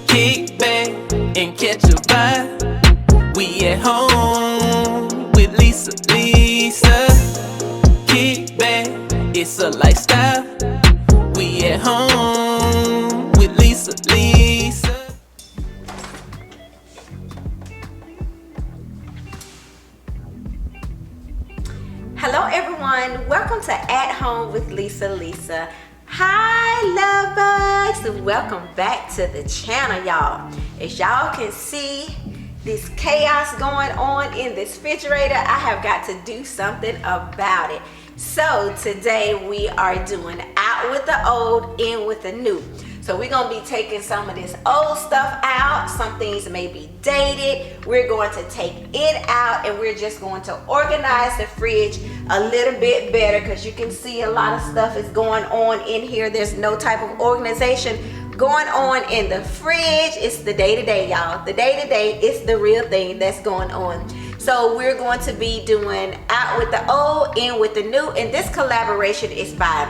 Kick back and catch a vibe. We at home with Lisa. Kick back, it's a lifestyle. We at home with Lisa. Hello everyone, welcome to At Home with Lisa. Hi LoveBugs, welcome back to the channel, y'all. As y'all can see, this chaos going on in this refrigerator, I have got to do something about it. So today we are doing out with the old, in with the new. So we're gonna be taking some of this old stuff out. Some things may be dated. We're going to take it out and we're just going to organize the fridge a little bit better, because you can see a lot of stuff is going on in here. There's no type of organization going on in the fridge. It's the day-to-day, y'all. The day-to-day is the real thing that's going on. So we're going to be doing out with the old, in with the new, and this collaboration is by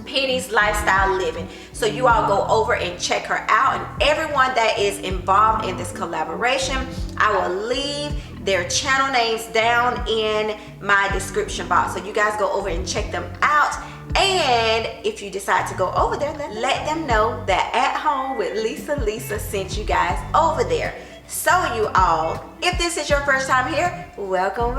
Penny's Lifestyle Living. So you all go over and check her out, and everyone that is involved in this collaboration, I will leave their channel names down in my description box. So you guys go over and check them out. And if you decide to go over there, then let them know that At Home with Lisa sent you guys over there. So you all, if this is your first time here, welcome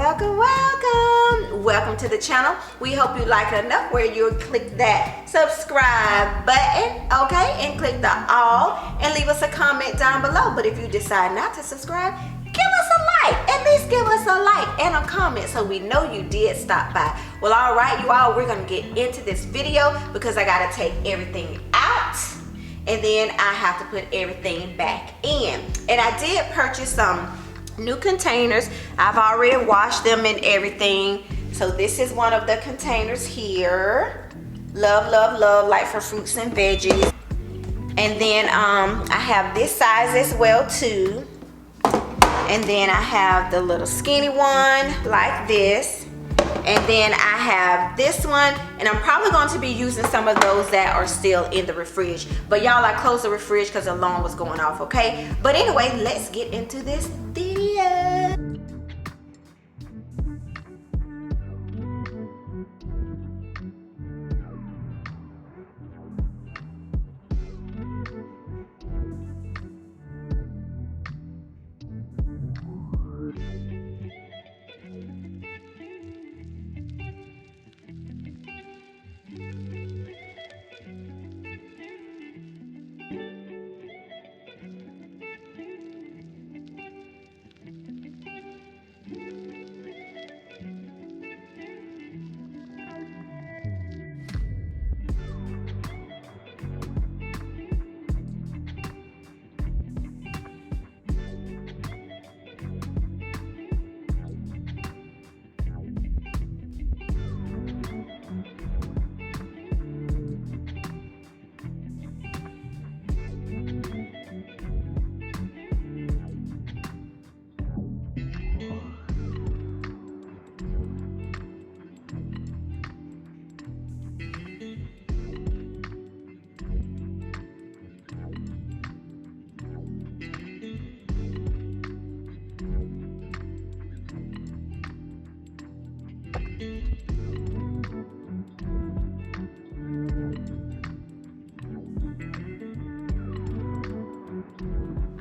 to the channel. We hope you like it enough where you'll click that subscribe button, okay, and click the all and leave us a comment down below. But if you decide not to subscribe, give us a like. At least give us a like and a comment so we know you did stop by. Well, all right, you all, we're gonna get into this video because I gotta take everything out and then I have to put everything back in. And I did purchase some new containers. I've already washed them and everything. So this is one of the containers here. Love, like for fruits and veggies. And then I have this size as well too. And then I have the little skinny one like this. And then I have this one, and I'm probably going to be using some of those that are still in the fridge. But y'all, I closed the fridge because the alarm was going off, okay? But anyway, let's get into this video.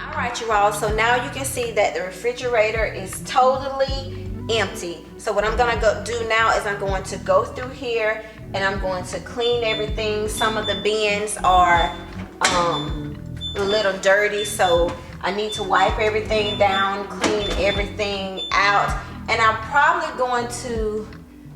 Alright you all, so now you can see that the refrigerator is totally empty. So what I'm gonna do now is I'm going to go through here and I'm going to clean everything. Some of the bins are a little dirty, so I need to wipe everything down, clean everything out, and I'm probably going to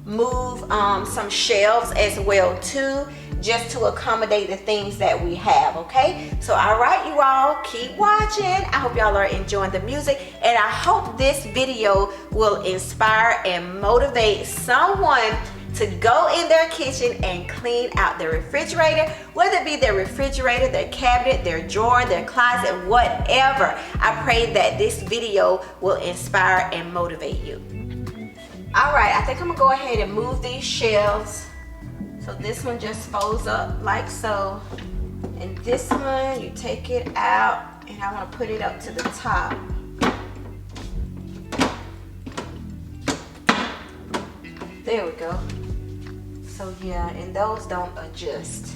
move some shelves as well too, just to accommodate the things that we have, okay? So all right you all, keep watching. I hope y'all are enjoying the music, and I hope this video will inspire and motivate someone to go in their kitchen and clean out their refrigerator, whether it be their refrigerator, their cabinet, their drawer, their closet, whatever. I pray that this video will inspire and motivate you. All right, I think I'm gonna go ahead and move these shelves. So this one just folds up like so. And this one, you take it out and I want to put it up to the top. There we go. So yeah, and those don't adjust.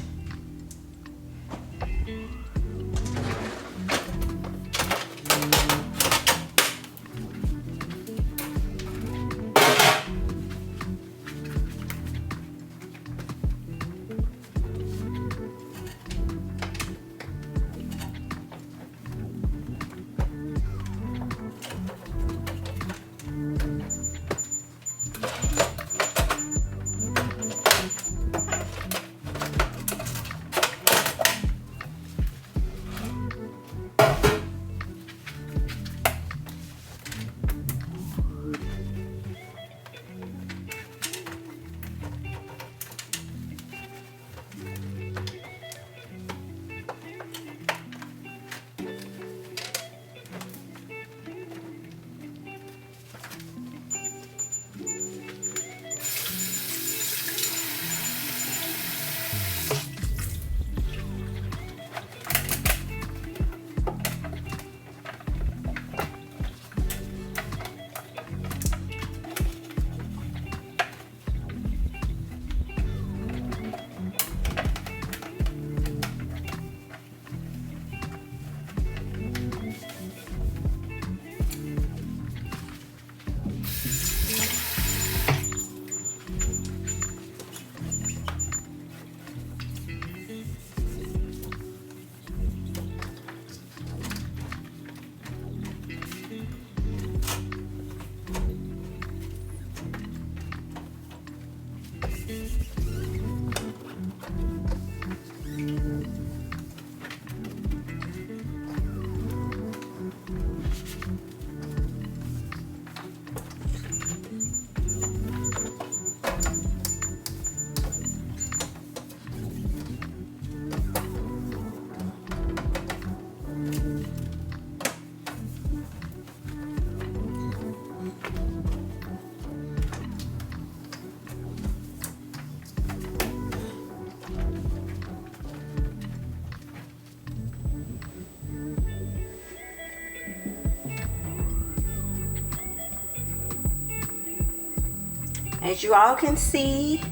As you all can see,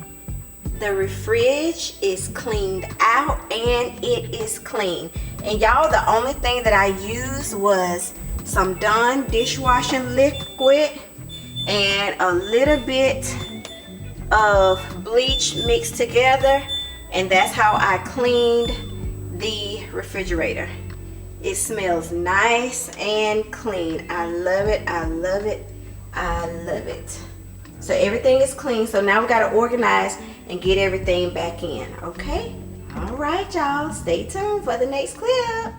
the fridge is cleaned out and it is clean. And y'all, the only thing that I used was some Dawn dishwashing liquid and a little bit of bleach mixed together, and that's how I cleaned the refrigerator. It smells nice and clean. I love it, I love it, I love it. So everything is clean, so now we got to organize and get everything back in, okay? All right, y'all, stay tuned for the next clip.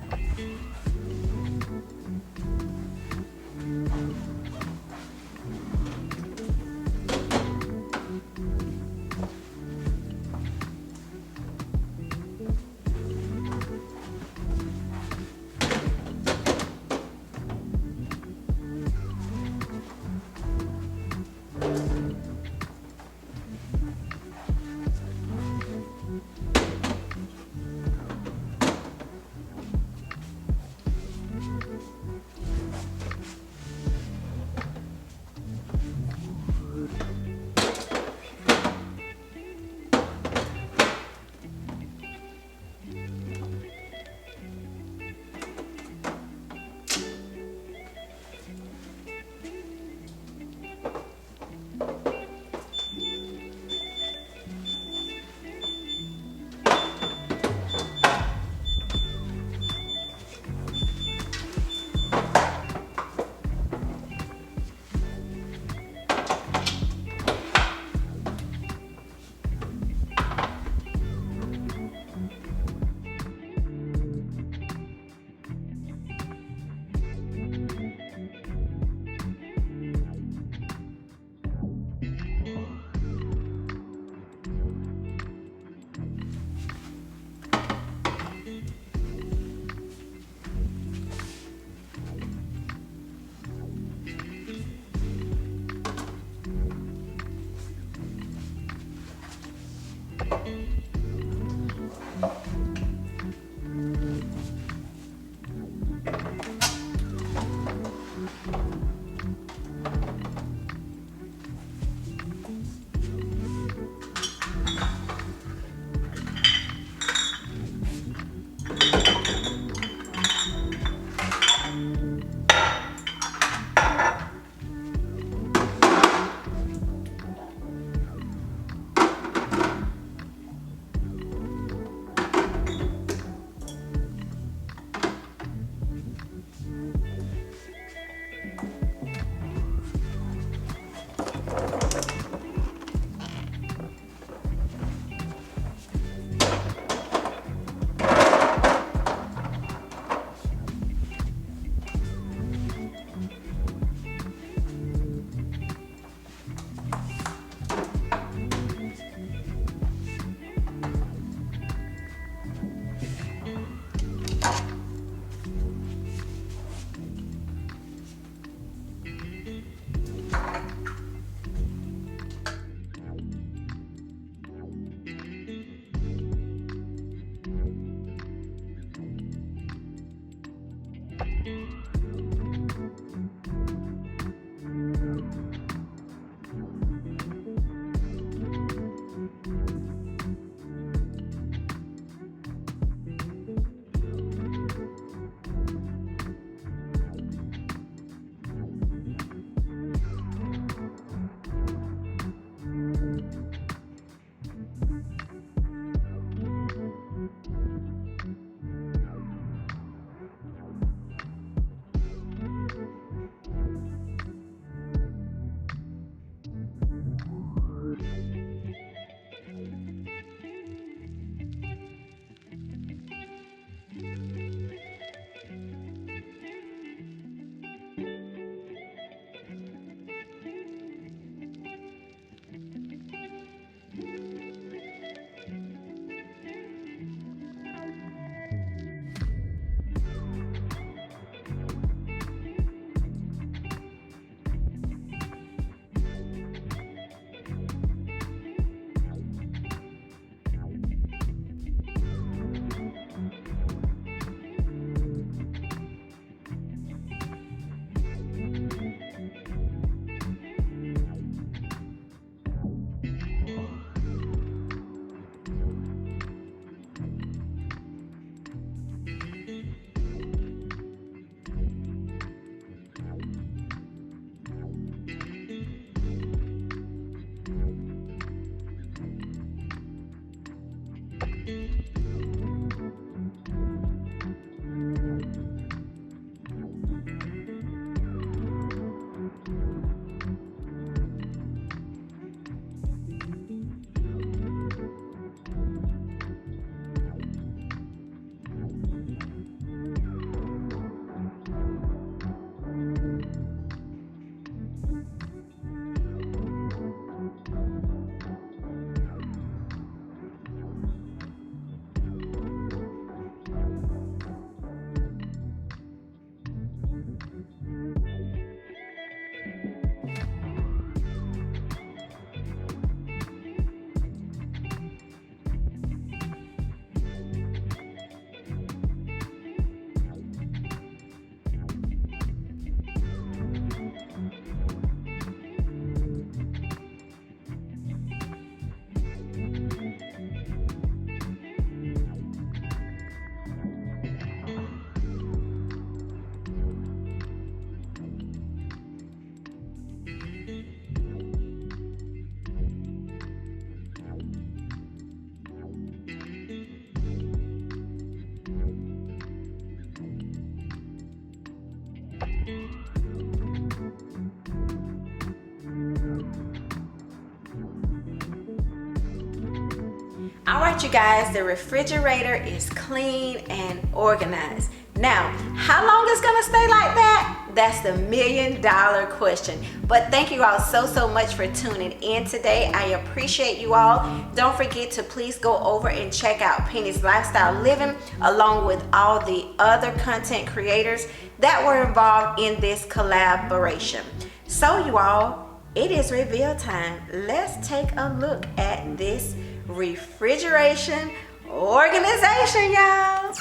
All right, you guys, the refrigerator is clean and organized. Now, how long is gonna stay like that? That's the $1,000,000 question. But thank you all so much for tuning in today. I appreciate you all. Don't forget to please go over and check out Penny's Lifestyle Living along with all the other content creators that were involved in this collaboration. So you all, it is reveal time. Let's take a look at this refrigeration organization, y'all.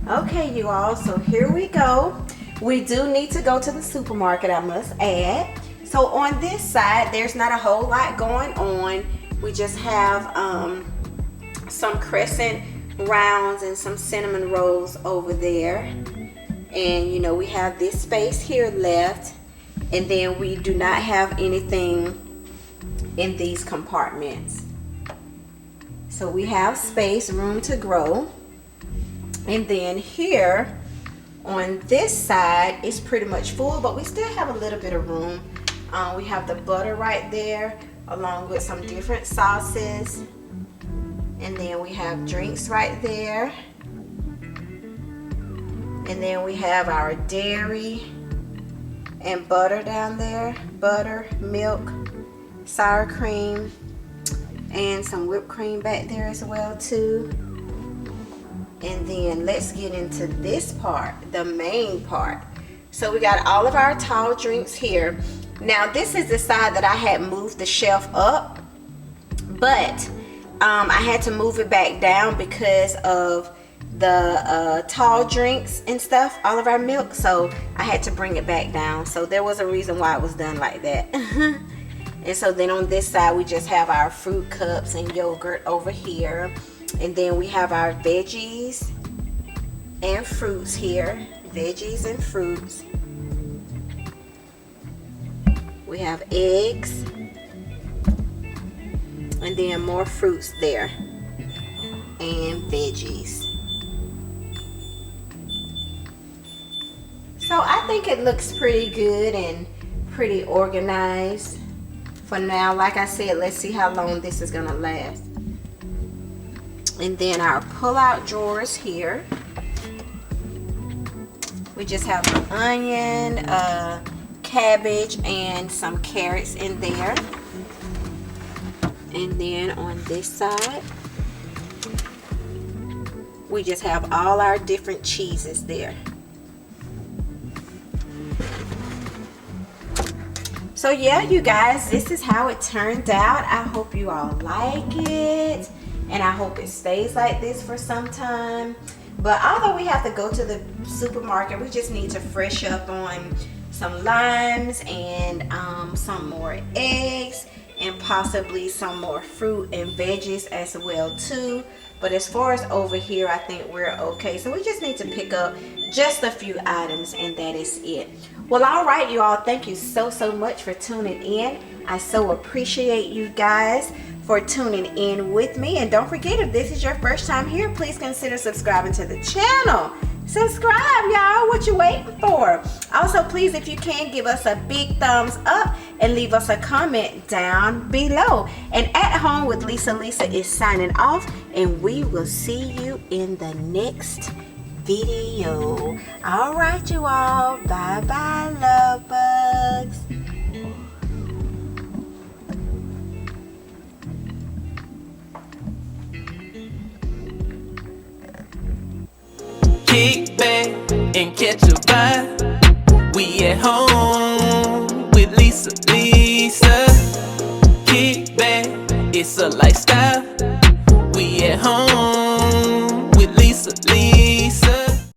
Okay, you all, so here we go. We do need to go to the supermarket, I must add. So on this side, there's not a whole lot going on. We just have some crescent rounds and some cinnamon rolls over there. And you know, we have this space here left. And then we do not have anything in these compartments. So we have space, room to grow. And then here on this side, it's pretty much full, but we still have a little bit of room. We have the butter right there, along with some different sauces. And then we have drinks right there. And then we have our dairy and butter down there. Butter, milk, sour cream, and some whipped cream back there as well too. And then let's get into this part, the main part. So we got all of our tall drinks here. Now this is the side that I had moved the shelf up, but I had to move it back down because of the tall drinks and stuff, all of our milk. So I had to bring it back down. So there was a reason why it was done like that. And so then on this side, we just have our fruit cups and yogurt over here. And then we have our veggies and fruits here. Veggies and fruits. We have eggs. And then more fruits there. And veggies. So I think it looks pretty good and pretty organized. For now, like I said, let's see how long this is gonna last. And then our pull-out drawers here. We just have the onion, cabbage, and some carrots in there. And then on this side, we just have all our different cheeses there. So yeah, you guys, this is how it turned out. I hope you all like it. And I hope it stays like this for some time. But although we have to go to the supermarket, we just need to fresh up on some limes and some more eggs and possibly some more fruit and veggies as well too. But as far as over here, I think we're okay. So we just need to pick up just a few items and that is it. Well, all right, you all, thank you so much for tuning in. I so appreciate you guys for tuning in with me. And don't forget, if this is your first time here, please consider subscribing to the channel. Subscribe, y'all. What you waiting for? Also, please, if you can, give us a big thumbs up and leave us a comment down below. And At Home with Lisa is signing off, and we will see you in the next video. All right, you all. Bye bye, love bugs. Kick back and catch a vibe. We at home with Lisa. Kick back, it's a lifestyle. We at home with Lisa.